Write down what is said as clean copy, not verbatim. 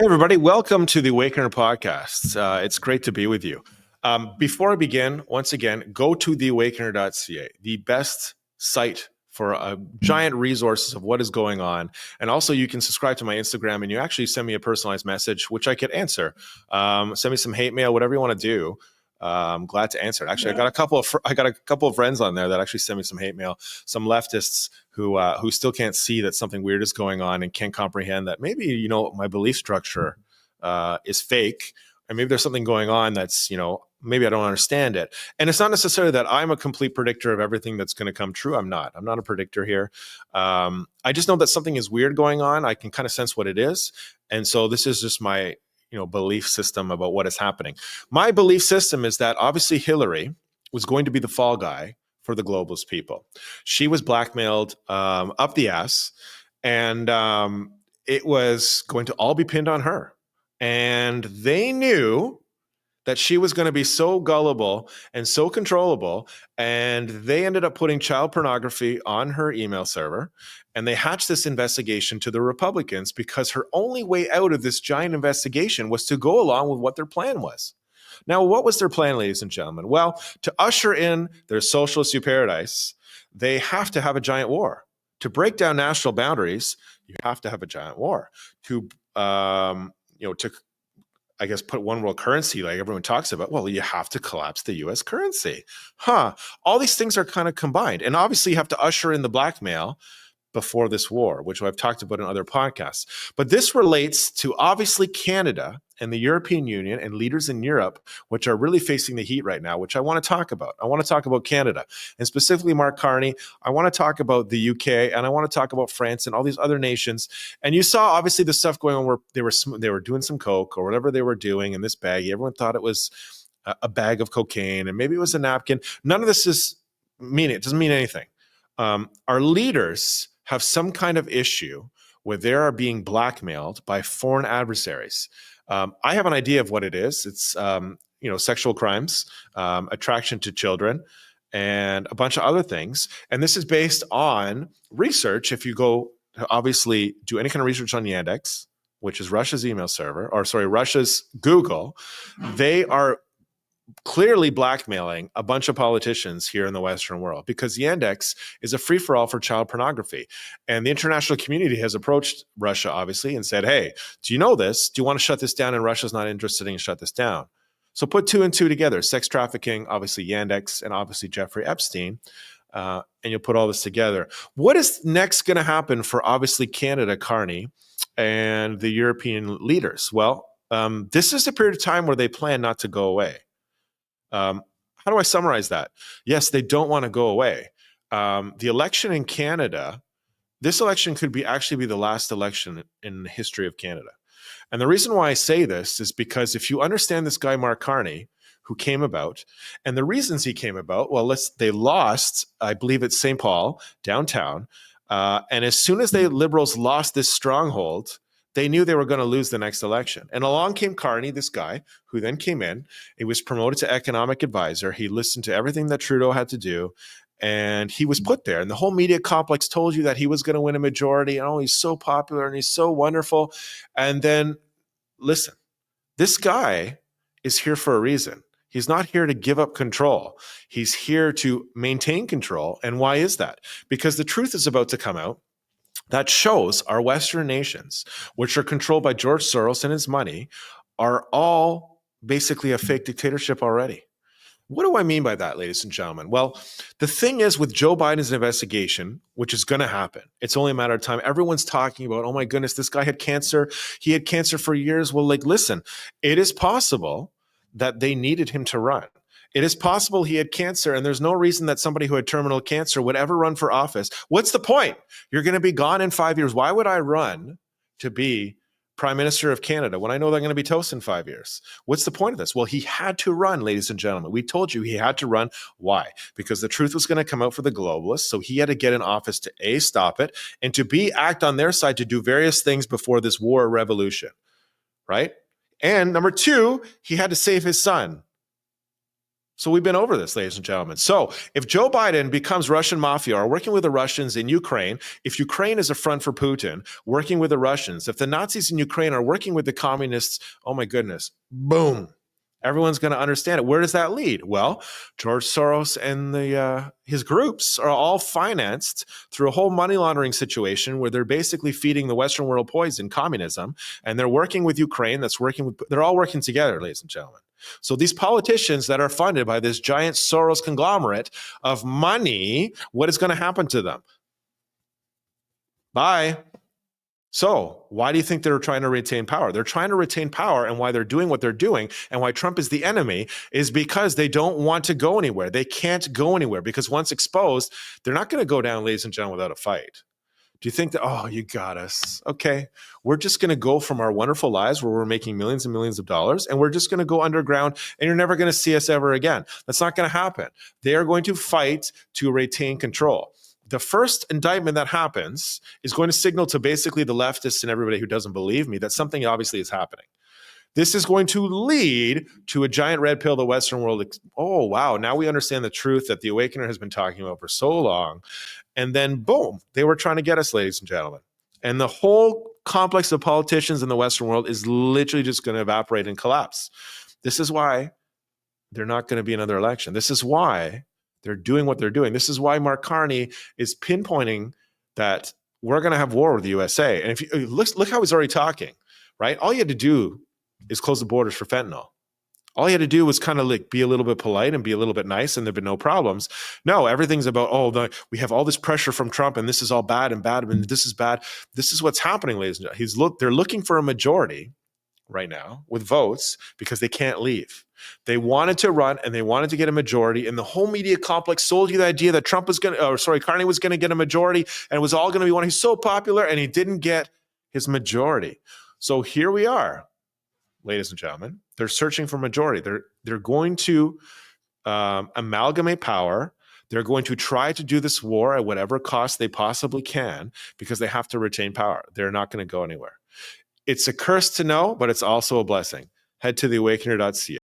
everybody. Welcome to the Awakener podcast. It's great to be with you. Before I begin, once again, go to theawakener.ca, the best site for giant resources of what is going on. And also, you can subscribe to my Instagram and you actually send me a personalized message, which I could answer. Send me some hate mail, whatever you want to do. I'm glad to answer it. Actually, I got a couple of friends on there that actually sent me some hate mail. Some leftists who still can't see that something weird is going on and can't comprehend that maybe my belief structure is fake, and maybe there's something going on that's maybe I don't understand it. And it's not necessarily that I'm a complete predictor of everything that's going to come true. I'm not a predictor here. I just know that something is weird going on. I can kind of sense what it is, and so this is just my belief system about what is happening. My belief system is that obviously Hillary was going to be the fall guy for the globalist people. She was blackmailed up the ass, and it was going to all be pinned on her. And they knew that she was going to be so gullible and so controllable, and they ended up putting child pornography on her email server, and they hatched this investigation to the Republicans because her only way out of this giant investigation was to go along with what their plan was. Now, what was their plan, ladies and gentlemen? Well, to usher in their socialist paradise, they have to have a giant war. To break down national boundaries, you have to have a giant war. To I guess put one world currency like everyone talks about, well, you have to collapse the US currency. All these things are kind of combined. And obviously you have to usher in the blackmail before this war, which I've talked about in other podcasts. But this relates to obviously Canada and the European Union and leaders in Europe, which are really facing the heat right now, which I want to talk about. I want to talk about Canada and specifically Mark Carney. I want to talk about the UK, and I want to talk about France and all these other nations. And you saw obviously the stuff going on where they were doing some coke or whatever they were doing in this baggie. Everyone thought it was a bag of cocaine, and maybe it was a napkin. None of this it doesn't mean anything. Our leaders have some kind of issue where they are being blackmailed by foreign adversaries. I have an idea of what it is. It's sexual crimes, attraction to children, and a bunch of other things. And this is based on research. If you go to obviously do any kind of research on Yandex, which is Russia's email server, Russia's Google, they are clearly blackmailing a bunch of politicians here in the Western world because Yandex is a free-for-all for child pornography. And the international community has approached Russia, obviously, and said, hey, do you know this? Do you want to shut this down? And Russia's not interested in shut this down. So put two and two together, sex trafficking, obviously Yandex, and obviously Jeffrey Epstein, and you'll put all this together. What is next going to happen for obviously Canada, Carney, and the European leaders? Well, this is a period of time where they plan not to go away. How do I summarize that? Yes, they don't want to go away. The election in Canada, this election could actually be the last election in the history of Canada. And the reason why I say this is because if you understand this guy, Mark Carney, who came about, and the reasons he came about, well, they lost, I believe it's St. Paul, downtown. And as soon as the Liberals lost this stronghold, they knew they were going to lose the next election. And along came Carney, this guy, who then came in. He was promoted to economic advisor. He listened to everything that Trudeau had to do, and he was put there. And the whole media complex told you that he was going to win a majority. And oh, he's so popular and he's so wonderful. And then, listen, this guy is here for a reason. He's not here to give up control. He's here to maintain control. And why is that? Because the truth is about to come out that shows our Western nations, which are controlled by George Soros and his money, are all basically a fake dictatorship already. What do I mean by that, ladies and gentlemen? Well, the thing is with Joe Biden's investigation, which is going to happen, it's only a matter of time. Everyone's talking about, oh my goodness, this guy had cancer. He had cancer for years. Well, listen, it is possible that they needed him to run. It is possible he had cancer, and there's no reason that somebody who had terminal cancer would ever run for office. What's the point? You're going to be gone in 5 years. Why would I run to be Prime Minister of Canada when I know they're going to be toast in 5 years? What's the point of this? Well, he had to run, ladies and gentlemen. We told you he had to run. Why? Because the truth was going to come out for the globalists, so he had to get in office to A, stop it, and to B, act on their side to do various things before this war or revolution, right? And number two, he had to save his son. So we've been over this, ladies and gentlemen. So if Joe Biden becomes Russian mafia or working with the Russians in Ukraine, if Ukraine is a front for Putin, working with the Russians, if the Nazis in Ukraine are working with the communists, oh my goodness, boom. Everyone's going to understand it. Where does that lead? Well, George Soros and his groups are all financed through a whole money laundering situation where they're basically feeding the Western world poison, communism, and they're working with Ukraine. They're all working together, ladies and gentlemen. So these politicians that are funded by this giant Soros conglomerate of money, what is going to happen to them? Bye. So why do you think they're trying to retain power? They're trying to retain power, and why they're doing what they're doing and why Trump is the enemy is because they don't want to go anywhere. They can't go anywhere because once exposed, they're not going to go down, ladies and gentlemen, without a fight. Do you think that, oh, you got us? Okay, we're just going to go from our wonderful lives where we're making millions and millions of dollars, and we're just going to go underground, and you're never going to see us ever again. That's not going to happen. They are going to fight to retain control. The first indictment that happens is going to signal to basically the leftists and everybody who doesn't believe me that something obviously is happening. This is going to lead to a giant red pill the Western world. Oh, wow. Now we understand the truth that the Awakener has been talking about for so long. And then, boom, they were trying to get us, ladies and gentlemen. And the whole complex of politicians in the Western world is literally just going to evaporate and collapse. This is why they're not going to be another election. This is why they're doing what they're doing. This is why Mark Carney is pinpointing that we're going to have war with the USA. And if you look how he's already talking, right? All you had to do is close the borders for fentanyl. All he had to do was kind of like be a little bit polite and be a little bit nice, and there've been no problems. No, everything's about, we have all this pressure from Trump, and this is all bad, and this is bad. This is what's happening, ladies and gentlemen. They're looking for a majority right now with votes because they can't leave. They wanted to run and they wanted to get a majority, and the whole media complex sold you the idea that Carney was going to get a majority, and it was all going to be one. He's so popular, and he didn't get his majority. So here we are, ladies and gentlemen. They're searching for majority. They're going to amalgamate power. They're going to try to do this war at whatever cost they possibly can because they have to retain power. They're not going to go anywhere. It's a curse to know, but it's also a blessing. Head to theawakener.ca.